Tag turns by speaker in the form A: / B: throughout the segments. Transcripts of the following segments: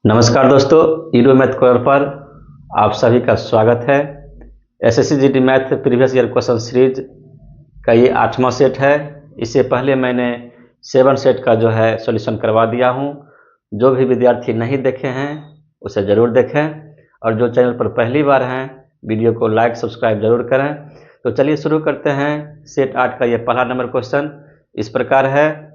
A: नमस्कार दोस्तों, ईडो math corner पर आप सभी का स्वागत है। SSC GD math previous year question series का ये 8वां सेट है। इससे पहले मैंने 7 सेट का जो है सॉल्यूशन करवा दिया हूँ। जो भी विद्यार्थी नहीं देखे हैं उसे ज़रूर देखें, और जो चैनल पर पहली बार हैं वीडियो को लाइक सब्सक्राइब जरूर करें। तो चलिए शुरू करते हैं। सेट 8 का ये पहला नंबर क्वेश्चन इस प्रकार है।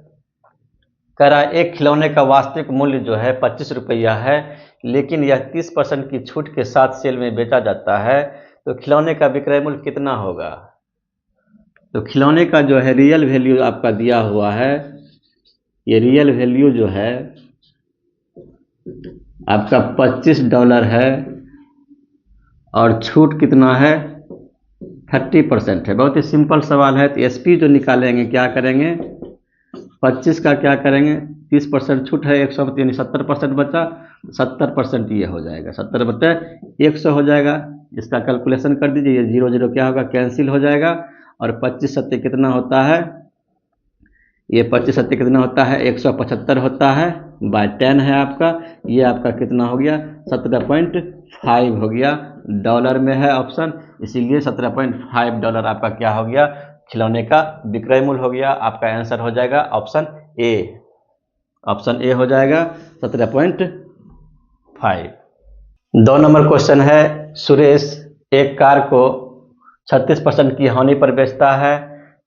A: कह रहा है एक खिलौने का वास्तविक मूल्य जो है 25 रुपया है, लेकिन यह 30% की छूट के साथ सेल में बेचा जाता है, तो खिलौने का विक्रय मूल्य कितना होगा। तो खिलौने का जो है रियल वैल्यू आपका दिया हुआ है। ये रियल वैल्यू जो है आपका $25 है, और छूट कितना है 30% है। बहुत ही सिंपल सवाल है। तो एसपी जो निकालेंगे क्या करेंगे, 25 का क्या करेंगे, 30% छूट है 100 यानी 70% बचा, 70% ये हो जाएगा, 70/100 हो जाएगा। इसका कैलकुलेशन कर दीजिए। ये 0 0 क्या होगा, कैंसिल हो जाएगा। और 25 सत्ते कितना होता है, ये 25 सत्ते कितना होता है 175 होता है, बाय 10 है आपका। ये आपका कितना हो गया 17.5 हो गया। डॉलर में है ऑप्शन, इसीलिए $17.5 आपका क्या हो गया, खिलौने का विक्रय मूल्य हो गया। आपका आंसर हो जाएगा ऑप्शन ए। ऑप्शन ए हो जाएगा 17.5। 2 नंबर क्वेश्चन है। सुरेश एक कार को 36% की हानि पर बेचता है,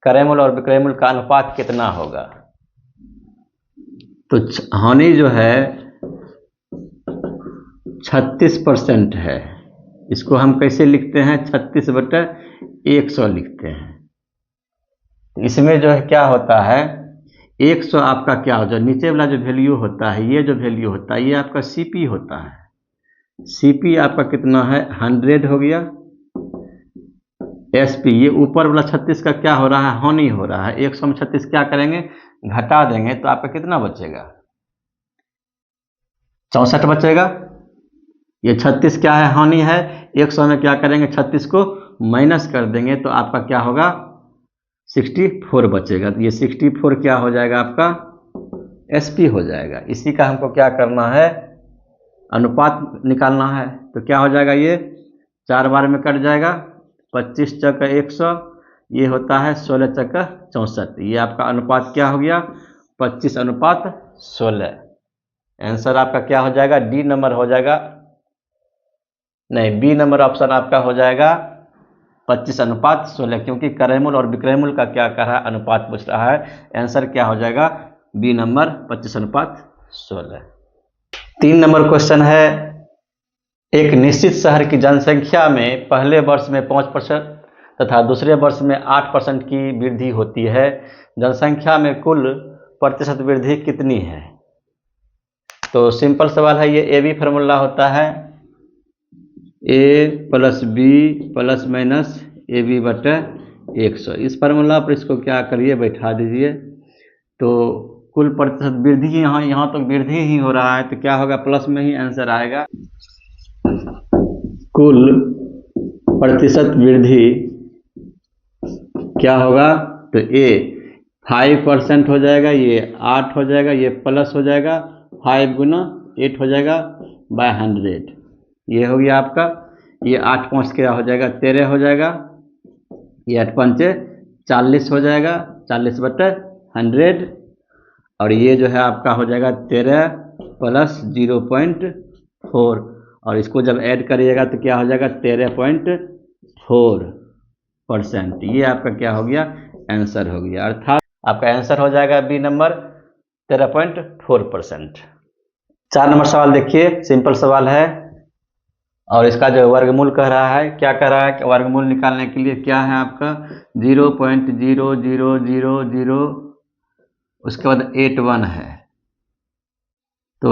A: क्रय मूल्य और विक्रय मूल्य का अनुपात कितना होगा। तो हानि जो है 36% है। इसको हम कैसे लिखते हैं, 36/100 लिखते हैं। इसमें जो है क्या होता है 100 आपका क्या हो जाए, नीचे वाला जो वैल्यू होता है, ये जो वैल्यू होता है ये आपका सीपी होता है। सीपी आपका कितना है 100 हो गया। एसपी ये ऊपर वाला 36 का क्या हो रहा है, हानि हो रहा है। 100 में 36 क्या करेंगे, घटा देंगे, तो आपका कितना बचेगा 64 बचेगा। ये 36 क्या है, हानि है। 100 में क्या करेंगे, 36 को माइनस कर देंगे, तो आपका क्या होगा 64 बचेगा। तो ये 64 क्या हो जाएगा आपका एसपी हो जाएगा। इसी का हमको क्या करना है, अनुपात निकालना है। तो क्या हो जाएगा, ये 4 बार में कट जाएगा। 25 चौका 100, ये होता है 16 चौका 64। ये आपका अनुपात क्या हो गया 25:16। आंसर आपका क्या हो जाएगा, डी नंबर हो जाएगा, नहीं बी नंबर ऑप्शन आपका हो जाएगा 25:16, क्योंकि क्रय मूल्य और विक्रय मूल्य का क्या कर रहा है, अनुपात पूछ रहा है। आंसर क्या हो जाएगा बी नंबर 25:16। 3 नंबर क्वेश्चन है। एक निश्चित शहर की जनसंख्या में पहले वर्ष में 5% तथा दूसरे वर्ष में 8% की वृद्धि होती है। जनसंख्या में कुल प्रतिशत वृद्धि कितनी है। तो सिंपल सवाल है। ये ए बी फार्मूला होता है, A plus B plus minus A B बटे 100। इस फार्मूला पर इसको क्या करिए, बैठा दीजिए। तो कुल प्रतिशत वृद्धि यहाँ तो वृद्धि ही हो रहा है, तो क्या होगा प्लस में ही आंसर आएगा। कुल प्रतिशत वृद्धि क्या होगा, तो ए 5% हो जाएगा, ये 8 हो जाएगा, ये प्लस हो जाएगा 5 गुना 8 हो जाएगा बाय 100। ये हो गया आपका। ये 8 5 क्या हो जाएगा 13 हो जाएगा, ये 8 5 40 हो जाएगा, 40/100। और ये जो है आपका हो जाएगा 13 प्लस 0.4, और इसको जब ऐड करिएगा तो क्या हो जाएगा 13.4%। ये आपका क्या हो गया आंसर हो गया, अर्थात आपका आंसर हो जाएगा बी नंबर 13.4%। 4 नंबर सवाल देखिए, सिंपल सवाल है, और इसका जो वर्गमूल कह रहा है, क्या कह रहा है कि वर्गमूल निकालने के लिए क्या है आपका 0.0000, उसके बाद 81 है। तो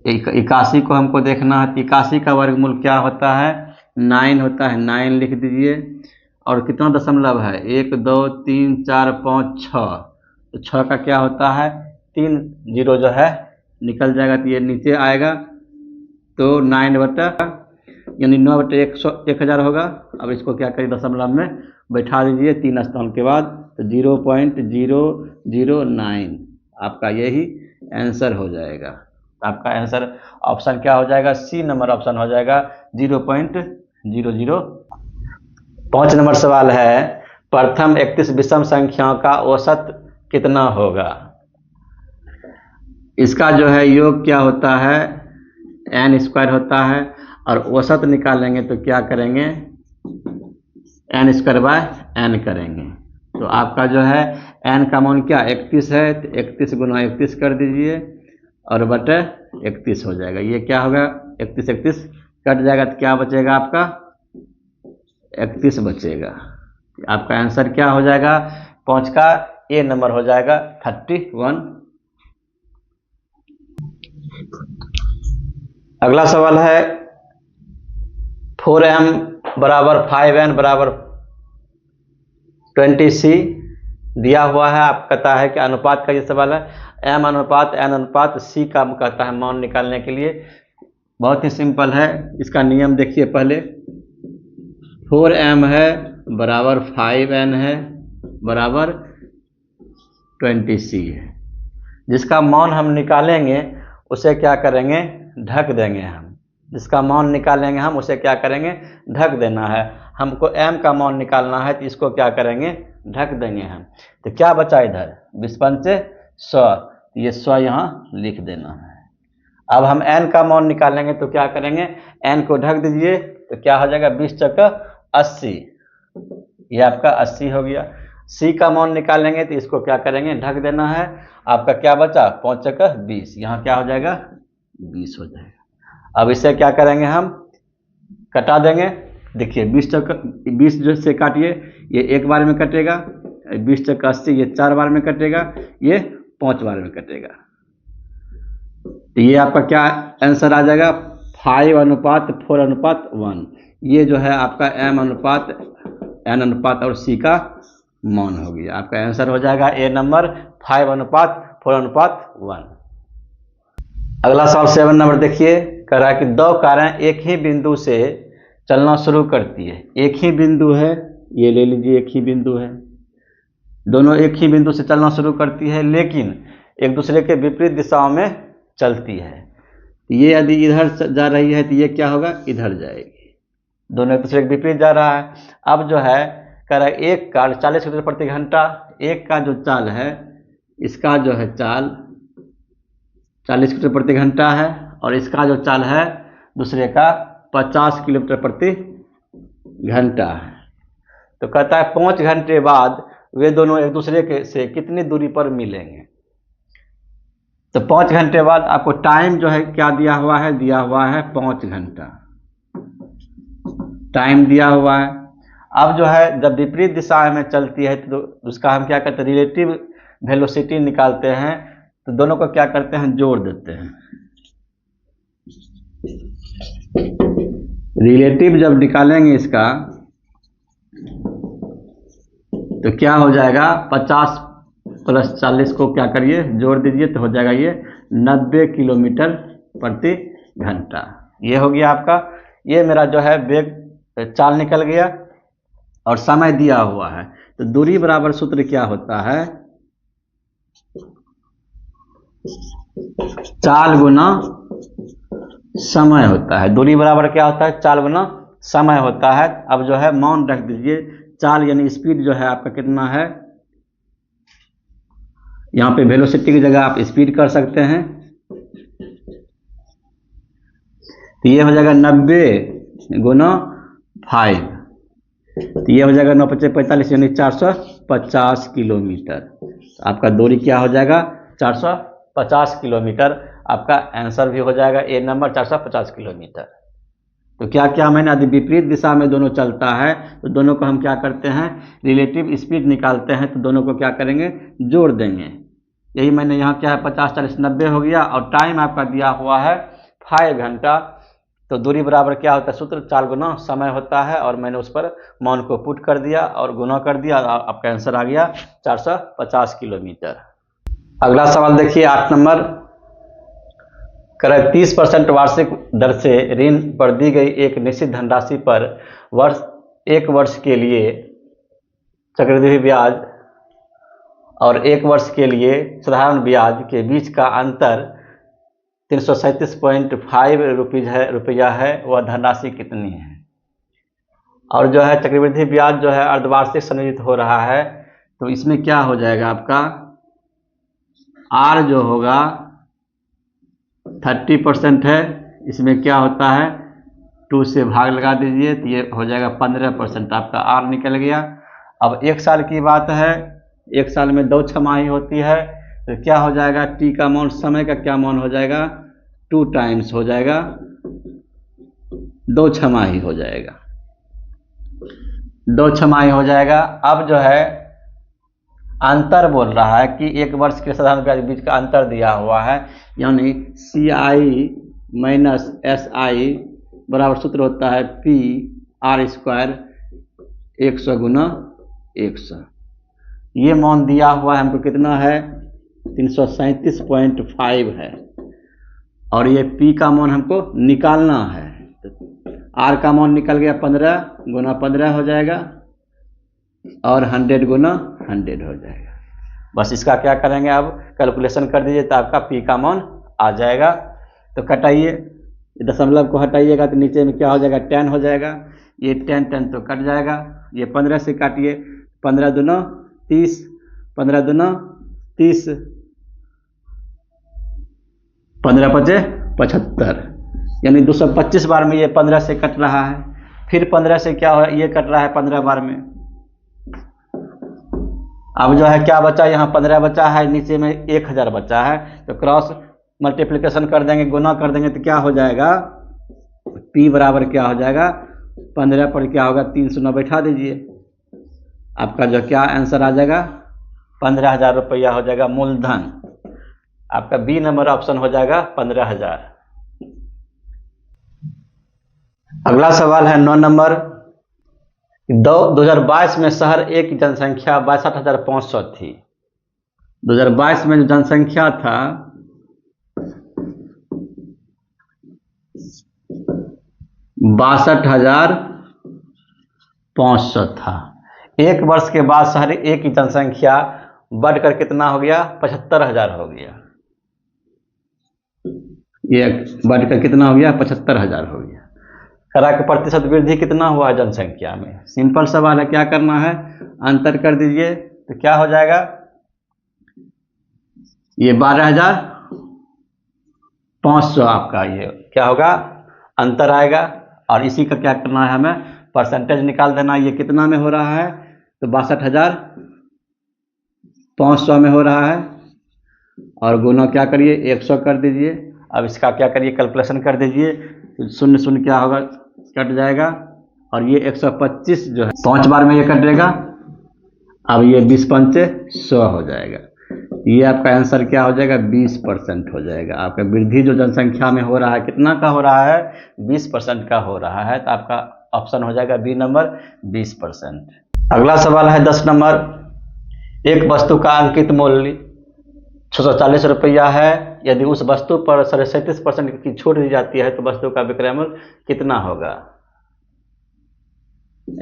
A: 81 को हमको देखना है। 81 का वर्गमूल क्या होता है 9 होता है, 9 लिख दीजिए। और कितना दशमलव है 1 2 3 4 5 6, तो 6 का क्या होता है 3 0 जो है निकल जाएगा, तो ये नीचे आएगा। तो 9 बटा यानी 9/1000 होगा। अब इसको क्या करिए दशमलव में बैठा दीजिए 3 स्थान के बाद, तो 0.009 आपका यही आंसर हो जाएगा। आपका आंसर ऑप्शन क्या हो जाएगा, सी नंबर ऑप्शन हो जाएगा 0.00। 5 नंबर सवाल है, प्रथम 31 विषम संख्याओं का औसत कितना होगा। इसका जो है योग क्या होता है, n स्क्वायर होता है, और औसत निकालेंगे तो क्या करेंगे, n स्क्वायर बाय n करेंगे। तो आपका जो है n का मान क्या 31 है, तो 31 गुना 31 कर दीजिए और बटे 31 हो जाएगा। ये क्या होगा, 31 31 कट जाएगा तो क्या बचेगा आपका 31 बचेगा। आपका आंसर क्या हो जाएगा, 5 का ए नंबर हो जाएगा 31। अगला सवाल है 4m बराबर 5n बराबर 20c दिया हुआ है। आप कहता है कि अनुपात का ये सवाल है, m अनुपात n अनुपात c का कहता है मान निकालने के लिए। बहुत ही सिंपल है, इसका नियम देखिए पहले। 4m है बराबर 5n है बराबर 20c है। जिसका मान हम निकालेंगे उसे क्या करेंगे, ढक देंगे हम। जिसका मान निकालेंगे हम उसे क्या करेंगे, ढक देना है। हमको m का मान निकालना है तो इसको क्या करेंगे, ढक देंगे हम। तो क्या बचा इधर 20 पंचे 100, ये 100 यहाँ लिख देना है। अब हम n का मान निकालेंगे तो क्या करेंगे, n को ढक दीजिए तो क्या हो जाएगा 20 चक्का 80, ये आपका 80 हो गया। c का मान निकालेंगे तो इसको क्या करेंगे, ढक देना है। आपका क्या बचा 5 चक्का 20, यहाँ क्या हो जाएगा 20 हो जाएगा। अब इसे क्या करेंगे, हम कटा देंगे। देखिए 20 चक्का 20 जो से काटिए, ये एक बार में कटेगा, 20 चक्का 80 ये 4 बार में कटेगा, ये 5 बार में कटेगा। तो ये आपका क्या आंसर आ जाएगा 5:4:1। ये जो है आपका m अनुपात n अनुपात और c का मान हो गया। आपका आंसर हो जाएगा ए नंबर 5:4:1। अगला सवाल 7 नंबर देखिए, कह रहा है कि 2 कारें एक ही बिंदु से चलना शुरू करती है। एक ही बिंदु है, ये ले लीजिए, एक ही बिंदु है, दोनों एक ही बिंदु से चलना शुरू करती है लेकिन एक दूसरे के विपरीत दिशाओं में चलती है। ये यदि इधर जा रही है तो ये क्या होगा, इधर जाएगी। दोनों एक दूसरे के विपरीत जा रहा है। अब जो है कह रहा है एक कार 40 किलोमीटर प्रति घंटा, एक का जो चाल है इसका जो है चाल 40 किलोमीटर प्रति घंटा है और इसका जो चाल है दूसरे का 50 किलोमीटर प्रति घंटा है। तो कहता है 5 घंटे बाद वे दोनों एक दूसरे के से कितनी दूरी पर मिलेंगे। तो 5 घंटे बाद आपको टाइम जो है क्या दिया हुआ है, दिया हुआ है 5 घंटा टाइम दिया हुआ है। अब जो है जब विपरीत दिशा में चलती है तो उसका हम क्या करते हैं, रिलेटिव वेलोसिटी निकालते हैं। तो दोनों को क्या करते हैं, जोड़ देते हैं। रिलेटिव जब निकालेंगे इसका तो क्या हो जाएगा, 50 प्लस 40 को क्या करिए जोड़ दीजिए तो हो जाएगा ये 90 किलोमीटर प्रति घंटा। ये हो गया आपका, ये मेरा जो है वेग चाल निकल गया और समय दिया हुआ है। तो दूरी बराबर सूत्र क्या होता है, चाल गुना समय होता है। दूरी बराबर क्या होता है, चाल गुना समय होता है। अब जो है मान रख दीजिए, चाल यानी स्पीड जो है आपका कितना है, यहाँ पे वेलोसिटी की जगह आप स्पीड कर सकते हैं। तो ये हो जाएगा 90 गुना 5, तो ये हो जाएगा 9 × 5 = 45 यानी 450 किलोमीटर। तो आपका दूरी क्या हो जाएगा 450 किलोमीटर। आपका आंसर भी हो जाएगा ए नंबर 450 किलोमीटर। तो क्या क्या मैंने यदि विपरीत दिशा में दोनों चलता है तो दोनों को हम क्या करते हैं, रिलेटिव स्पीड निकालते हैं। तो दोनों को क्या करेंगे, जोड़ देंगे। यही मैंने यहाँ क्या है 50 40 90 हो गया और टाइम आपका दिया हुआ है 5 घंटा। तो दूरी बराबर क्या होता है, सूत्र चाल गुना समय होता है और मैंने उस पर मान को पुट कर दिया और गुना कर दिया, आपका आंसर आ गया 450 किलोमीटर। अगला सवाल देखिए 8 नंबर, करें 30% वार्षिक दर से ऋण पर दी गई एक निश्चित धनराशि पर एक वर्ष के लिए चक्रवृद्धि ब्याज और 1 वर्ष के लिए साधारण ब्याज के बीच का अंतर 337.5 रुपया है, वह धनराशि कितनी है। और जो है चक्रवृद्धि ब्याज जो है अर्धवार्षिक संयोजित हो रहा है, तो इसमें क्या हो जाएगा आपका आर जो होगा 30% है, इसमें क्या होता है 2 से भाग लगा दीजिए तो ये हो जाएगा 15%, आपका आर निकल गया। अब 1 साल की बात है, 1 साल में 2 छमाही होती है, तो क्या हो जाएगा टी का मान, समय का क्या मान हो जाएगा 2 टाइम्स हो जाएगा, 2 छमाही हो जाएगा, 2 छमाही हो जाएगा। अब जो है अंतर बोल रहा है कि 1 वर्ष के साधारण ब्याज के बीच का अंतर दिया हुआ है, यानी CI माइनस SI बराबर सूत्र होता है PR स्क्वायर 100 गुना 100। ये मान दिया हुआ है हमको कितना है 337.5 है, और ये P का मान हमको निकालना है, तो R का मान निकल गया 15 गुना 15 हो जाएगा और 100 गुना 100 हो जाएगा। बस इसका क्या करेंगे अब कैलकुलेशन कर दीजिए तो आपका P का मान आ जाएगा। तो कटाइए, दशमलव को हटाइएगा तो नीचे में क्या हो जाएगा 10 हो जाएगा, ये 10 तो कट जाएगा, ये 15 से काटिए, 15 दूना 30, 15 दूना 30, 15 पचे 75, यानी 225 बार में ये 15 से कट रहा है। फिर 15 से क्या हो ये कट रहा है 15 बार में। अब जो है क्या बचा, यहाँ 15 बचा है, नीचे में 1000 बचा है, तो क्रॉस मल्टीप्लिकेशन कर देंगे, गुना कर देंगे तो क्या हो जाएगा P बराबर क्या हो जाएगा 15 पर क्या होगा 300 बैठा दीजिए, आपका जो क्या आंसर आ जाएगा 15,000 रुपया हो जाएगा मूलधन। आपका बी नंबर ऑप्शन हो जाएगा 15,000। अगला सवाल है 9 नंबर। 2022 में शहर A की जनसंख्या 62,500 थी। 2022 में जो जनसंख्या था 62,500 था। 1 वर्ष के बाद शहर A की जनसंख्या बढ़कर कितना हो गया 75,000 हो गया। ये बढ़कर कितना हो गया 75,000 हो गया। करा के प्रतिशत वृद्धि कितना हुआ है जनसंख्या में, सिंपल सवाल है, क्या करना है अंतर कर दीजिए तो क्या हो जाएगा ये 12,500 आपका ये क्या होगा अंतर आएगा। और इसी का क्या करना है हमें परसेंटेज निकाल देना, ये कितना में हो रहा है तो 62,500 में हो रहा है, और गुना क्या करिए 100 कर दीजिए। अब इसका क्या करिए कैलकुलेशन कर दीजिए, तो 0 0 क्या होगा कट जाएगा, और ये 125 जो है 5 बार में ये कटेगा, अब ये 20 पंचे 100 हो जाएगा। ये आपका आंसर क्या हो जाएगा 20% हो जाएगा। आपका वृद्धि जो जनसंख्या में हो रहा है कितना का हो रहा है 20% का हो रहा है, तो आपका ऑप्शन हो जाएगा बी नंबर 20%। अगला सवाल है 10 नंबर। एक वस्तु का अंकित मूल्य 640 रुपया है, यदि उस वस्तु पर 37% की छूट दी जाती है तो वस्तु का विक्रय मूल्य कितना होगा।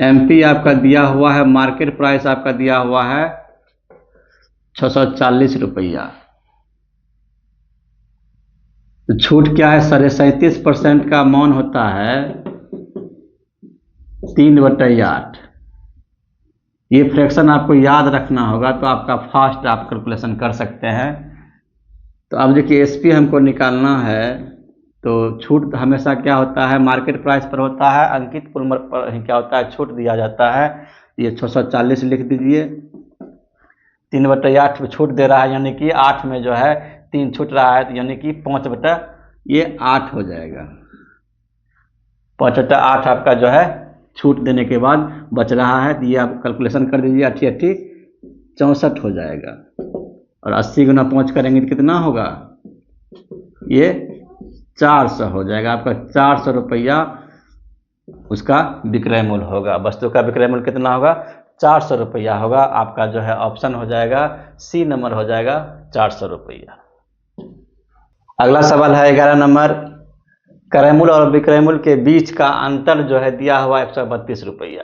A: MP आपका दिया हुआ है, मार्केट प्राइस आपका दिया हुआ है 640 रुपया, तो छूट क्या है 37% का मान होता है 3/8। ये फ्रैक्शन आपको याद रखना होगा, तो आपका फास्ट आप कैलकुलेशन कर सकते हैं। तो अब देखिए SP हमको निकालना है, तो छूट हमेशा क्या होता है मार्केट प्राइस पर होता है, अंकित मूल्य पर क्या होता है छूट दिया जाता है। ये 640 लिख दीजिए, 3/8 में छूट दे रहा है, यानी कि 8 में जो है 3 छूट रहा है, यानी कि 5/8 हो जाएगा। 5/8 आपका जो है छूट देने के बाद बच रहा है, तो ये आप कैलकुलेशन कर दीजिए, 8 8 64 हो जाएगा, और 80 गुना 5 करेंगे तो कितना होगा ये 400 हो जाएगा। आपका 400 रुपया उसका विक्रय मूल्य होगा, वस्तु का विक्रय मूल्य कितना होगा 400 रुपया होगा। आपका जो है ऑप्शन हो जाएगा सी नंबर हो जाएगा 400 रुपया। अगला सवाल है 11 नंबर। क्रय मूल्य और विक्रय मूल्य के बीच का अंतर जो है दिया हुआ 132 रुपया।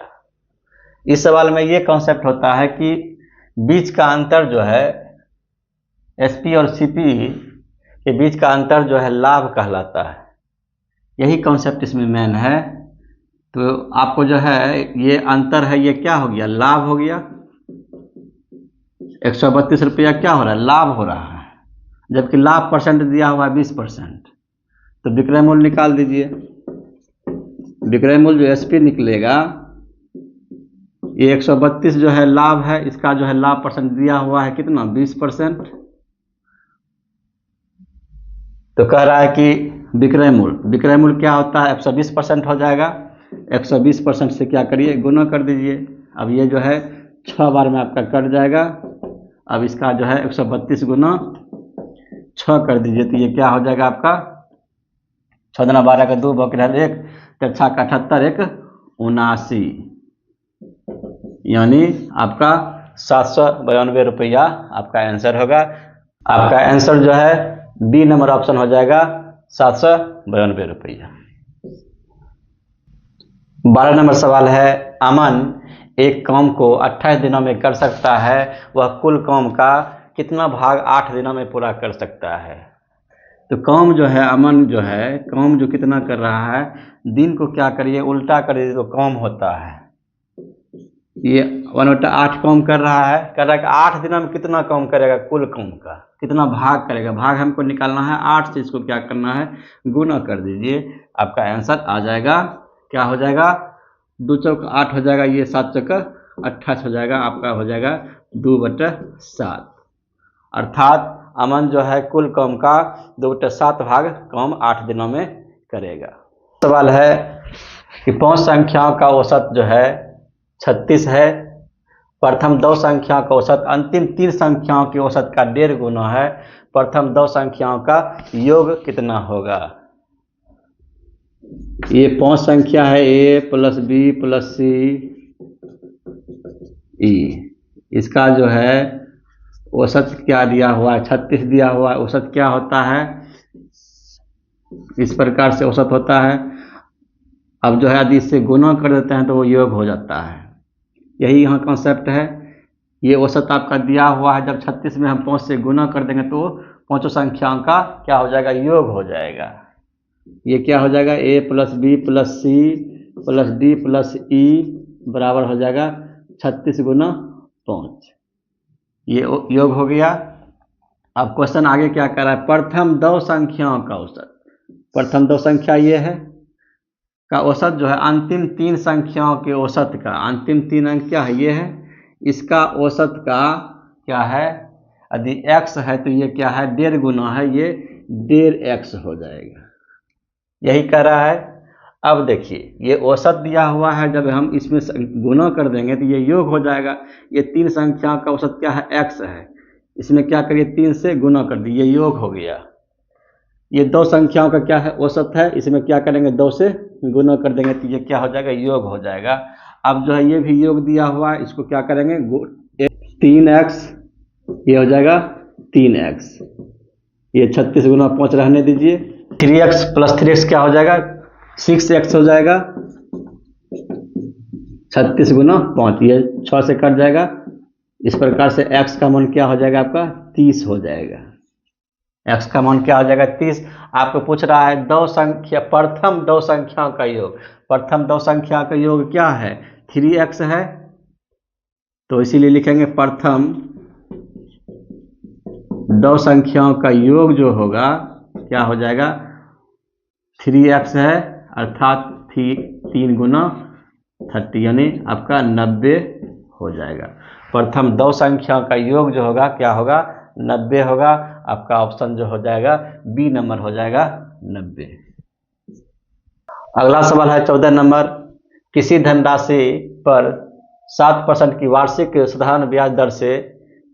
A: इस सवाल में ये कॉन्सेप्ट होता है कि बीच का अंतर जो है SP और CP के बीच का अंतर जो है लाभ कहलाता है। यही कॉन्सेप्ट इसमें मेन है। तो आपको जो है ये अंतर है, ये क्या हो गया, लाभ हो गया। 132 रुपया क्या हो रहा है, लाभ हो रहा है, जबकि लाभ परसेंट दिया हुआ है 20%। तो विक्रय मूल्य निकाल दीजिए। विक्रय मूल्य जो एसपी निकलेगा, ये 132 जो है लाभ है, इसका जो है लाभ परसेंट दिया हुआ है कितना, 20%। तो कह रहा है कि विक्रय मूल्य क्या होता है, 120% हो जाएगा। 120% से क्या करिए, गुना कर दीजिए। अब ये जो है 6 बार में आपका कट जाएगा। अब इसका जो है 132 गुना 6 कर दीजिए, तो ये क्या हो जाएगा आपका, 6 दूना 12 का 2 बक 1, 4 का 78, 1 79, यानी आपका 792 रुपया आपका आंसर होगा। आपका आंसर जो है बी नंबर ऑप्शन हो जाएगा, 792 रुपया। 12 नंबर सवाल है, अमन एक काम को 28 दिनों में कर सकता है, वह कुल काम का कितना भाग 8 दिनों में पूरा कर सकता है। तो काम जो है, अमन जो है काम जो कितना कर रहा है, दिन को क्या करिए उल्टा करिए तो काम होता है। ये 1/8 काम कर रहा है, कह रहा है कि 8 दिनों में कितना काम करेगा, कुल काम का कितना भाग करेगा। भाग हमको निकालना है, 8 से इसको क्या करना है, गुना कर दीजिए। आपका आंसर आ जाएगा, क्या हो जाएगा, 2 चौक 8 हो जाएगा, ये 7 चौक 28 हो जाएगा, आपका हो जाएगा 2/7। अर्थात अमन जो है कुल काम का 2/7 भाग काम 8 दिनों में करेगा। सवाल है कि 5 संख्याओं का औसत जो है 36 है। प्रथम 2 संख्याओं का औसत अंतिम 3 संख्याओं के औसत का 1.5 गुना है। प्रथम 2 संख्याओं का योग कितना होगा। ये 5 संख्या है, a प्लस बी प्लस सी ई, इसका जो है औसत क्या दिया हुआ है, 36 दिया हुआ है। औसत क्या होता है, इस प्रकार से औसत होता है। अब जो है यदि इससे गुना कर देते हैं तो वो योग हो जाता है। यही यहाँ कॉन्सेप्ट है। ये औसत आपका दिया हुआ है, जब 36 में हम 5 से गुना कर देंगे तो 5 संख्याओं का क्या हो जाएगा, योग हो जाएगा। ये क्या हो जाएगा, a plus B plus C plus D plus E बराबर हो जाएगा 36 गुना 5। ये योग हो गया। अब क्वेश्चन आगे क्या कर रहा है, प्रथम 2 संख्याओं का औसत। प्रथम 2 संख्या ये है का औसत जो है अंतिम 3 संख्याओं के औसत का, अंतिम 3 अंक क्या है, ये है, इसका औसत का क्या है, यदि x है तो ये क्या है, 1.5 गुना है, ये 1.5x हो जाएगा। यही कह रहा है। अब देखिए ये औसत दिया हुआ है, जब हम इसमें गुना कर देंगे तो ये योग हो जाएगा। ये 3 संख्याओं का औसत क्या है, x है, इसमें क्या करिए 3 से गुना कर दिए, ये योग हो गया। ये 2 संख्याओं का क्या है, औसत है, इसमें क्या करेंगे 2 से गुना कर देंगे तो ये क्या हो जाएगा, योग हो जाएगा। अब जो है ये भी योग दिया हुआ है, इसको क्या करेंगे 3x, ये हो जाएगा 3x, ये 36 गुना 5 रहने दीजिए। 3x प्लस 3x क्या हो जाएगा, 6x हो जाएगा। 36 गुना 5, ये 6 से कट जाएगा। इस प्रकार से x का मान क्या हो जाएगा आपका, 30 हो जाएगा। x का मान क्या हो जाएगा, 30। आपको पूछ रहा है 2 संख्या, प्रथम 2 संख्याओं का योग। प्रथम 2 संख्या का योग क्या है, 3x है, तो इसीलिए लिखेंगे प्रथम 2 संख्याओं का योग जो होगा क्या हो जाएगा, 3x है, अर्थात 3 गुना 30, यानी आपका 90 हो जाएगा। प्रथम 2 संख्याओं का योग जो होगा क्या होगा, 90 होगा। आपका ऑप्शन जो हो जाएगा बी नंबर हो जाएगा 90। अगला सवाल है 14 नंबर, किसी धनराशि पर 7% की वार्षिक साधारण ब्याज दर से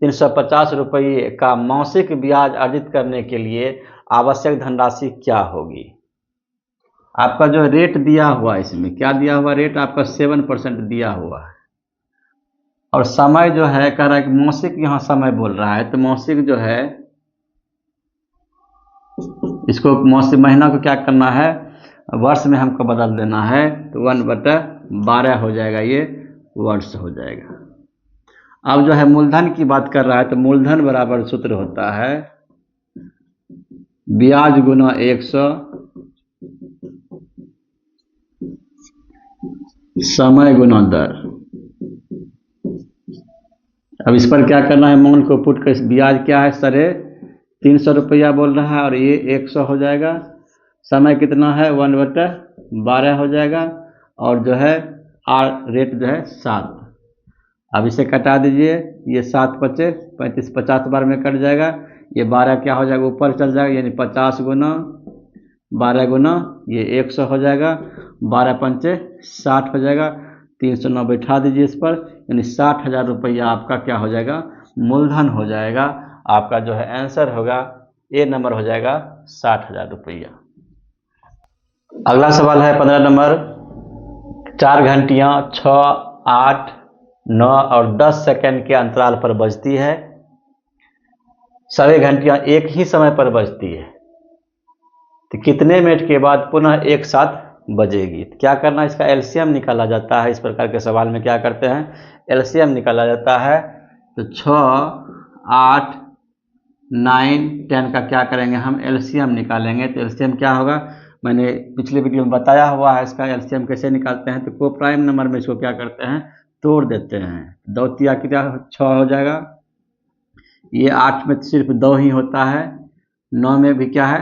A: 350 रुपये का मासिक ब्याज अर्जित करने के लिए आवश्यक धनराशि क्या होगी। आपका जो रेट दिया हुआ है, इसमें क्या दिया हुआ, रेट आपका 7% दिया हुआ है, और समय जो है कह रहा है कि मासिक, यहाँ समय बोल रहा है, तो मासिक जो है इसको मासिक महीना को क्या करना है, वर्ष में हमको बदल देना है, तो 1/12 हो जाएगा, ये वर्ष हो जाएगा। अब जो है मूलधन की बात कर रहा है, तो मूलधन बराबर सूत्र होता है ब्याज गुना 100 समय गुना दर। अब इस पर क्या करना है, अमाउंट को पुट कर, ब्याज क्या है 350 रुपया बोल रहा है और ये 100 हो जाएगा। समय कितना है 1/12 हो जाएगा और जो है रेट जो है 7। अब इसे कटा दीजिए, ये 7 बचे 35, 50 बार में कट जाएगा। ये 12 क्या हो जाएगा, ऊपर चल जाएगा, यानी 50 गुना 12 गुना ये 100 हो जाएगा। 12 पंचे 60 हो जाएगा। 309 बैठा दीजिए इस पर, यानी 60,000 रुपया आपका क्या हो जाएगा, मूलधन हो जाएगा। आपका जो है आंसर होगा ए नंबर हो जाएगा 60,000 रुपया। अगला सवाल है 15 नंबर। 4 घंटियाँ 6, 8, 9 और 10 सेकंड के अंतराल पर बजती है। सभी घंटियाँ एक ही समय पर बजती है, तो कितने मिनट के बाद पुनः एक साथ बजेगी। तो क्या करना है, इसका एलसीएम निकाला जाता है। इस प्रकार के सवाल में क्या करते हैं, एलसीएम निकाला जाता है। तो 6, 8, 9, 10 का क्या करेंगे हम, एलसीएम निकालेंगे। तो एलसीएम क्या होगा, मैंने पिछले वीडियो में बताया हुआ है इसका एलसीएम कैसे निकालते हैं। तो को प्राइम नंबर में इसको क्या करते हैं, तोड़ देते हैं। 2 तिया क्या 6 हो जाएगा। ये 8 में सिर्फ 2 ही होता है। 9 में भी क्या है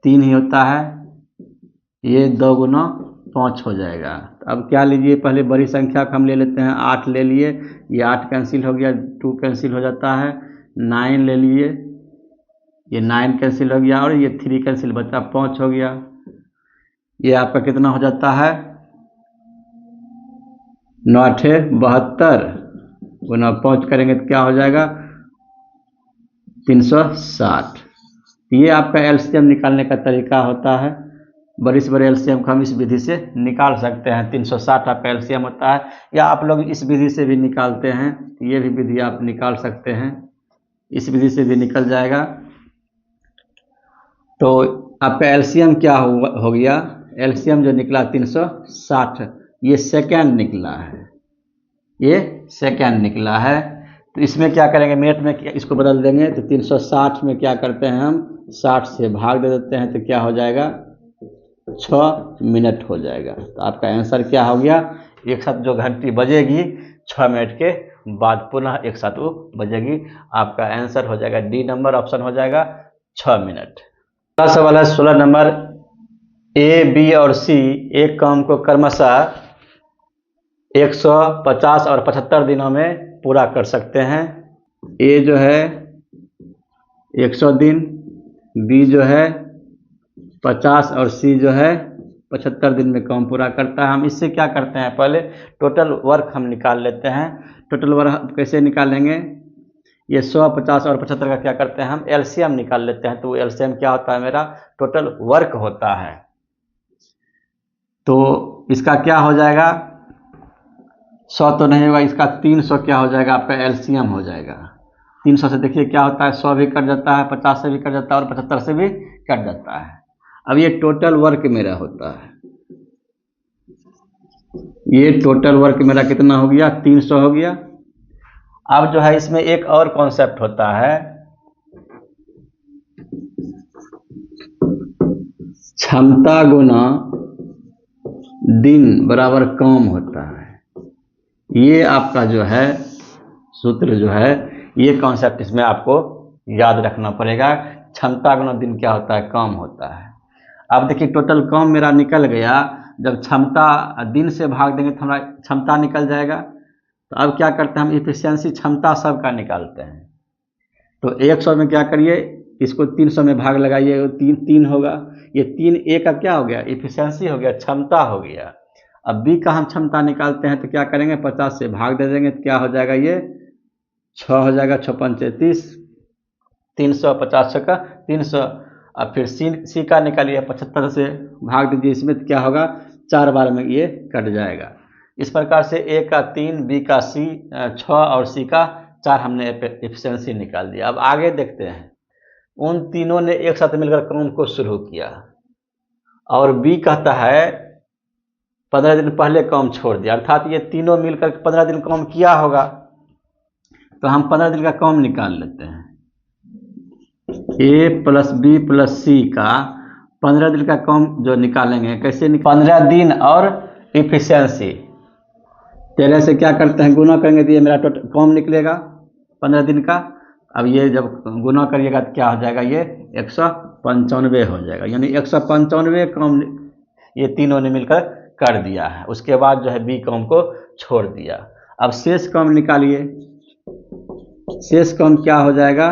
A: 3 ही होता है। ये 2 गुना 5 हो जाएगा। तो अब क्या लीजिए, पहले बड़ी संख्या को हम ले लेते हैं। 8 ले लिए, ये 8 कैंसिल हो गया, 2 कैंसिल हो जाता है। 9 ले लिए, ये 9 कैंसिल हो गया और ये 3 कैंसिल बचा, 5 हो गया। ये आपका कितना हो जाता है, 9 8 72 गुना 5 करेंगे तो क्या हो जाएगा 360। ये आपका एलसीएम निकालने का तरीका होता है। बड़ी से बड़े एलसीएम को हम इस विधि से निकाल सकते हैं। 360 आपका एलसीएम होता है, या आप लोग इस विधि से भी निकालते हैं। ये भी विधि आप निकाल सकते हैं, इस विधि से भी निकल जाएगा। तो आपका एलसीएम क्या हो गया, एलसीएम जो निकला 360, ये सेकेंड निकला है, ये सेकेंड निकला है। तो इसमें क्या करेंगे, मिनट में इसको बदल देंगे। तो 360 में क्या करते हैं हम, 60 से भाग दे देते हैं, तो क्या हो जाएगा 6 मिनट हो जाएगा। तो आपका आंसर क्या हो गया, एक साथ जो घंटी बजेगी 6 मिनट के बाद पुनः एक साथ वो बजेगी। आपका आंसर हो जाएगा डी नंबर, ऑप्शन हो जाएगा 6 मिनट। अगला सवाल है 16 नंबर। ए, बी और सी एक काम को क्रमशः 150 और 75 दिनों में पूरा कर सकते हैं। ए जो है 100 दिन, बी जो है 50 और सी जो है 75 दिन में काम पूरा करता है। हम इससे क्या करते हैं, पहले टोटल वर्क हम निकाल लेते हैं। टोटल वर्क कैसे निकालेंगे, ये 100, 50 और 75 का क्या करते हैं हम एलसीएम निकाल लेते हैं। तो एलसीएम क्या होता है, मेरा टोटल वर्क होता है। तो इसका क्या हो जाएगा, 100 तो नहीं होगा, इसका 300 क्या हो जाएगा, आपका एलसीएम हो जाएगा। 300 से देखिए क्या होता है, 100 भी कट जाता है, 50 से भी कट जाता है और 75 से भी कट जाता है। अब ये टोटल वर्क मेरा होता है, ये टोटल वर्क मेरा कितना हो गया 300 हो गया। अब जो है इसमें एक और कॉन्सेप्ट होता है, क्षमता गुना दिन बराबर काम होता है। ये आपका जो है सूत्र जो है, ये कॉन्सेप्ट इसमें आपको याद रखना पड़ेगा। क्षमता गुना दिन क्या होता है, काम होता है। अब देखिए टोटल काम मेरा निकल गया, जब क्षमता दिन से भाग देंगे तो हमारा क्षमता निकल जाएगा। तो अब क्या करते हैं हम, इफिशियंसी क्षमता सबका निकालते हैं। तो 100 में क्या करिए, इसको 300 में भाग लगाइए, 3 होगा। ये 3 ए का क्या हो गया, इफिशियंसी हो गया, क्षमता हो गया। अब बी का हम क्षमता निकालते हैं तो क्या करेंगे, 50 से भाग दे देंगे तो क्या हो जाएगा, ये 6 हो जाएगा, 6 पंचे 30, 300, 50 का 300। अब फिर सी का निकालिए, 75 से भाग दीजिए इसमें तो क्या होगा, 4 बार में ये कट जाएगा। इस प्रकार से ए का 3, बी का 6 और सी का 4 हमने एफिशिएंसी निकाल दिया। अब आगे देखते हैं, उन तीनों ने एक साथ मिलकर काम को शुरू किया और बी कहता है 15 दिन पहले काम छोड़ दिया, अर्थात ये तीनों मिलकर 15 दिन काम किया होगा। तो हम 15 दिन का काम निकाल लेते हैं। ए प्लस बी प्लस सी का 15 दिन का काम जो निकालेंगे, कैसे 15 दिन और इफिशियंसी 13 से क्या करते हैं, गुना करेंगे तो ये मेरा टोटल काम निकलेगा 15 दिन का। अब ये जब गुना करिएगा तो क्या हो जाएगा, ये 195 हो जाएगा, यानी 195 काम ये तीनों ने मिलकर कर दिया है। उसके बाद जो है बी काम को छोड़ दिया। अब शेष काम निकालिए, शेष काम क्या हो जाएगा,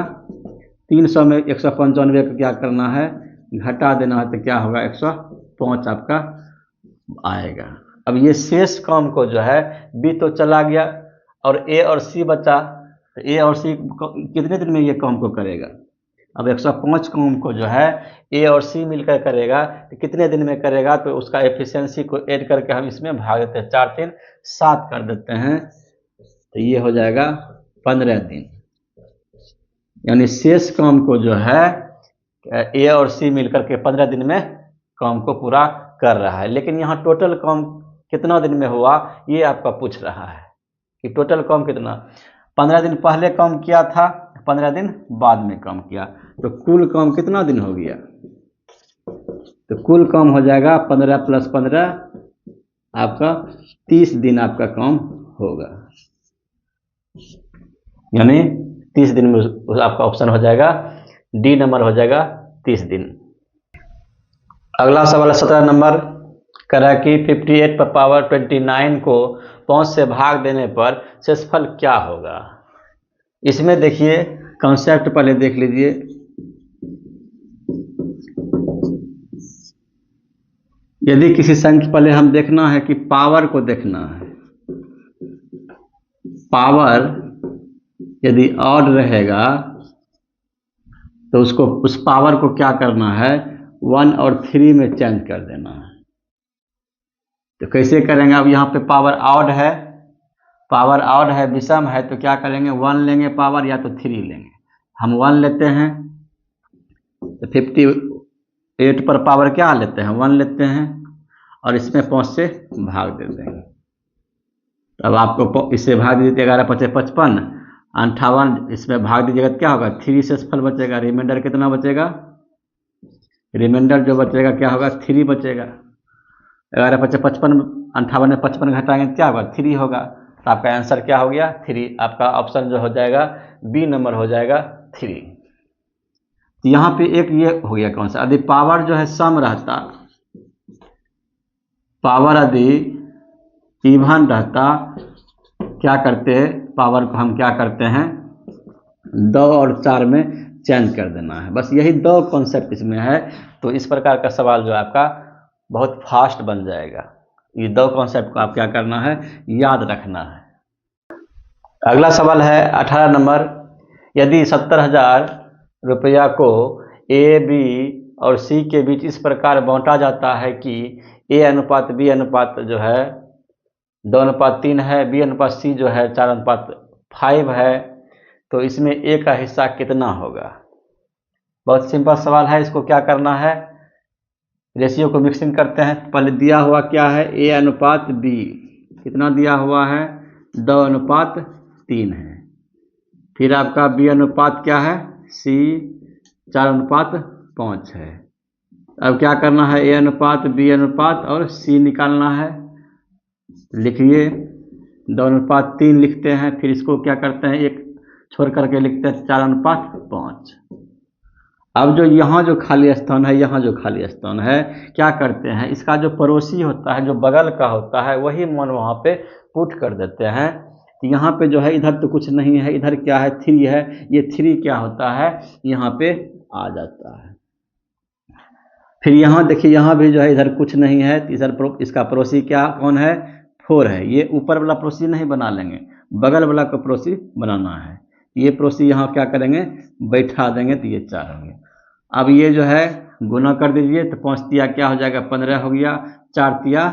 A: 300 में 195 का क्या करना है, घटा देना है, तो क्या होगा 105 आपका आएगा। अब ये शेष काम को जो है बी तो चला गया और ए और सी बचा, तो ए और सी कितने दिन में ये काम को करेगा। अब 105 काम को जो है ए और सी मिलकर करेगा तो कितने दिन में करेगा, तो उसका एफिशिएंसी को ऐड करके हम इसमें भाग देते हैं, 4 3 7 कर देते हैं, तो ये हो जाएगा 15 दिन। यानी शेष काम को जो है ए और सी मिलकर के 15 दिन में काम को पूरा कर रहा है। लेकिन यहाँ टोटल काम कितना दिन में हुआ ये आपका पूछ रहा है कि टोटल काम कितना, 15 दिन पहले काम किया था, 15 दिन बाद में काम किया, तो कुल काम कितना दिन हो गया, तो कुल काम हो जाएगा 15 + 15 आपका 30 दिन आपका काम होगा, यानी 30 दिन में आपका ऑप्शन हो जाएगा डी नंबर हो जाएगा 30 दिन। अगला सवाल 17 नंबर करा कि 58/29 को 5 से भाग देने पर शेषफल क्या होगा। इसमें देखिए कॉन्सेप्ट पहले देख लीजिए। यदि किसी संख्या, पहले हम देखना है कि पावर को देखना है, पावर यदि ऑड रहेगा तो उसको, उस पावर को क्या करना है, 1 और 3 में चेंज कर देना है। तो कैसे करेंगे, अब यहाँ पे पावर ऑड है, पावर ऑड है, विषम है, तो क्या करेंगे, 1 लेंगे पावर या तो 3 लेंगे। हम 1 लेते हैं तो 58 पर पावर क्या लेते हैं, 1 लेते हैं और इसमें 5 से भाग दे देंगे। अब आपको इससे भाग दीजिए, 11 × 5 = 55, 58 इसमें भाग दीजिएगा तो क्या होगा, 3 शेषफल बचेगा, रिमाइंडर कितना बचेगा, रिमाइंडर जो बचेगा क्या होगा, 3 बचेगा। 11 × 5 = 55, 58 में 55 घटाएंगे तो क्या होगा, 3 होगा, तो आपका आंसर क्या हो गया, 3। आपका ऑप्शन जो हो जाएगा बी नंबर हो जाएगा 3। तो यहाँ पे एक ये हो गया कौन सा, यदि पावर जो है सम रहता, पावर यदि इवन रहता, क्या करते, पावर को हम क्या करते हैं 2 और 4 में चेंज कर देना है, बस यही 2 कॉन्सेप्ट इसमें है। तो इस प्रकार का सवाल जो आपका बहुत फास्ट बन जाएगा। ये 2 कॉन्सेप्ट को आप क्या करना है, याद रखना है। अगला सवाल है 18 नंबर, यदि 70,000 रुपया को ए बी और सी के बीच इस प्रकार बांटा जाता है कि ए अनुपात बी अनुपात जो है 2:3 है, बी अनुपात सी जो है 4:5 है, तो इसमें ए का हिस्सा कितना होगा। बहुत सिंपल सवाल है। इसको क्या करना है, रेशियो को मिक्सिंग करते हैं। पहले दिया हुआ क्या है, ए अनुपात बी कितना दिया हुआ है, 2:3 है। फिर आपका बी अनुपात क्या है, सी 4:5 है। अब क्या करना है, ए अनुपात बी अनुपात और सी निकालना है। लिखिए 2:3 लिखते हैं, फिर इसको क्या करते हैं, एक छोड़ करके लिखते हैं 4:5। अब जो यहाँ जो खाली स्थान है, यहाँ जो खाली स्थान है, क्या करते हैं, इसका जो पड़ोसी होता है, जो बगल का होता है, वही मान वहाँ पे पुट कर देते हैं। तो यहाँ पे जो है, इधर तो कुछ नहीं है, इधर क्या है 3 है, ये 3 क्या होता है, यहाँ पे आ जाता है। फिर यहाँ देखिए, यहाँ भी जो है इधर कुछ नहीं है, तो इधर इसका पड़ोसी क्या कौन है, 4 है। ये ऊपर वाला पड़ोसी नहीं बना लेंगे, बगल वाला को पड़ोसी बनाना है। ये पड़ोसी यहाँ क्या करेंगे, बैठा देंगे, तो ये 4 हो गया। अब ये जो है गुना कर दीजिए, तो 5 तिया क्या हो जाएगा, 15 हो गया, 4 तिया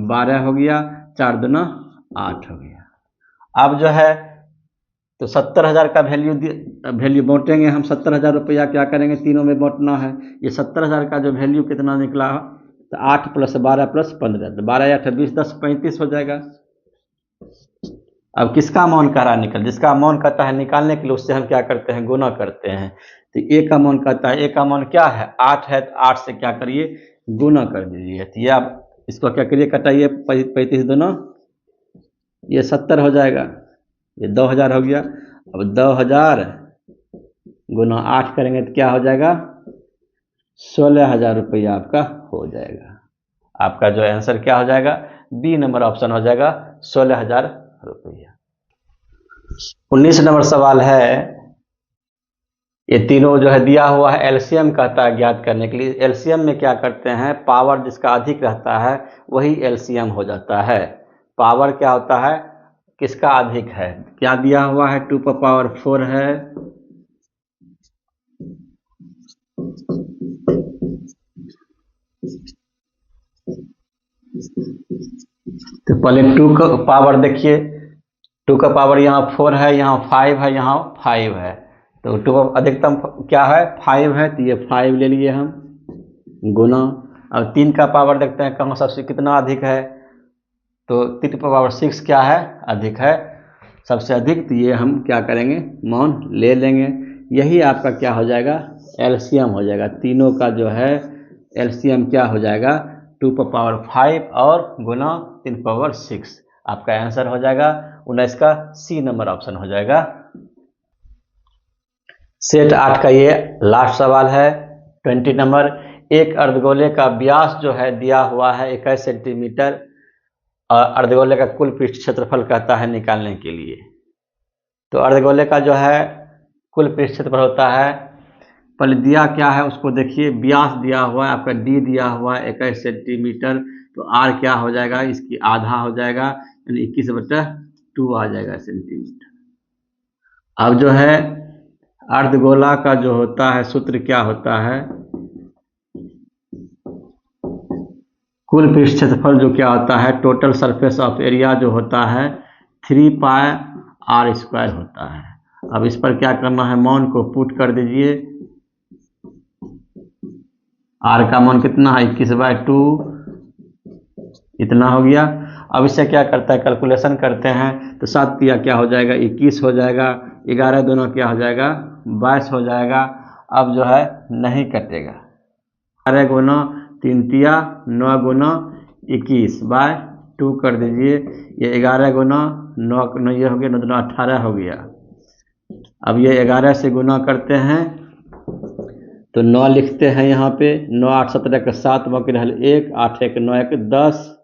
A: 12 हो गया, 4 दूना 8 हो गया। अब जो है तो 70,000 का वैल्यू बांटेंगे हम। 70,000 रुपया क्या करेंगे, तीनों में बांटना है। ये 70,000 का जो वैल्यू कितना निकला, तो 8 + 12 + 15, तो 12 8 20 10 35 हो जाएगा। अब किसका मान कह रहा है निकल, जिसका मान कहता है निकालने के लिए उससे हम क्या करते हैं, गुना करते हैं। तो ए का मान कहता है, ए का मान क्या है 8 है, तो 8 से क्या करिए गुना कर दीजिए। तो ये आप इसको क्या करिए कटाइए 35 दोनों, ये 70 हो जाएगा, ये 2000 हो गया। अब 2000 गुना 8 करेंगे तो क्या हो जाएगा 16,000 रुपया आपका हो जाएगा। आपका जो आंसर क्या हो जाएगा, बी नंबर ऑप्शन हो जाएगा 16,000 रुपया। 19 नंबर सवाल है, ये तीनों जो है दिया हुआ है, एलसीएम कहता है ज्ञात करने के लिए। एलसीएम में क्या करते हैं, पावर जिसका अधिक रहता है वही एलसीएम हो जाता है। पावर क्या होता है, किसका अधिक है, क्या दिया हुआ है 2 पर पावर 4 है, तो पहले 2 का पावर देखिए, 2 का पावर यहाँ 4 है, यहाँ 5 है, यहाँ 5 है, तो 2 अधिकतम क्या है 5 है, तो ये 5 ले लिए हम गुना। अब 3 का पावर देखते हैं कहाँ सबसे कितना अधिक है, तो 3 का पावर 6 क्या है अधिक है सबसे अधिक, तो ये हम क्या करेंगे मान ले लेंगे। यही आपका क्या हो जाएगा एलसीएम हो जाएगा। तीनों का जो है एलसीएम क्या हो जाएगा 2 पर पावर 5 और गुना 3 पावर 6। आपका आंसर हो जाएगा 19 का सी नंबर ऑप्शन हो जाएगा। सेट 8 का ये लास्ट सवाल है 20 नंबर। एक अर्धगोले का व्यास जो है दिया हुआ है 21 सेंटीमीटर और अर्धगोले का कुल पृष्ठ क्षेत्रफल कहता है निकालने के लिए। तो अर्धगोले का जो है कुल पृष्ठ क्षेत्रफल होता है, पहले दिया क्या है उसको देखिए, व्यास दिया हुआ है आपका डी दिया हुआ है 21 सेंटीमीटर, तो आर क्या हो जाएगा इसकी आधा हो जाएगा यानी 21/2 आ जाएगा सेंटीमीटर। अब जो है अर्धगोला का जो होता है सूत्र क्या होता है, कुल पृष्ठ क्षेत्रफल जो क्या होता है टोटल सरफेस ऑफ एरिया जो होता है 3πr² होता है। अब इस पर क्या करना है मान को पुट कर दीजिए, आर का मान कितना है 21/2 इतना हो गया। अब इससे क्या करता है कैलकुलेशन करते हैं तो 7 दिया क्या हो जाएगा 21 हो जाएगा, 11 दोनों क्या हो जाएगा 22 हो जाएगा। अब जो है नहीं कटेगा, 11 गुना 3 तिया 9 गुना 21/2 कर दीजिए, ये 11 गुना 9 ये हो गया 9 दूना 18 हो गया। अब ये 11 से गुना करते हैं तो 9 लिखते हैं यहाँ पे, 9 8 17 के 7 बाकी रहल 1 8 1 9 1 10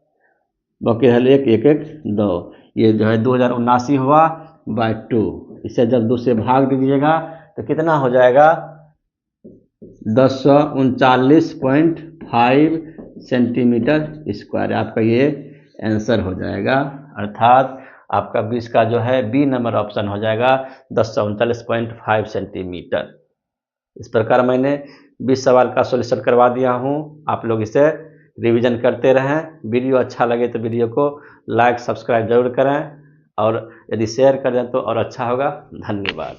A: बाकी रहल 1 1 1 2, ये जो है 2079 हुआ बाय 2। इसे जब 2 से भाग दीजिएगा तो कितना हो जाएगा 1039.5 सेंटीमीटर स्क्वायर। आपका ये आंसर हो जाएगा, अर्थात आपका 20 का जो है बी नंबर ऑप्शन हो जाएगा 1039.5 सेंटीमीटर। इस प्रकार मैंने 20 सवाल का सॉल्यूशन करवा दिया हूँ, आप लोग इसे रिवीजन करते रहें। वीडियो अच्छा लगे तो वीडियो को लाइक सब्सक्राइब जरूर करें और यदि शेयर कर दें तो और अच्छा होगा। धन्यवाद।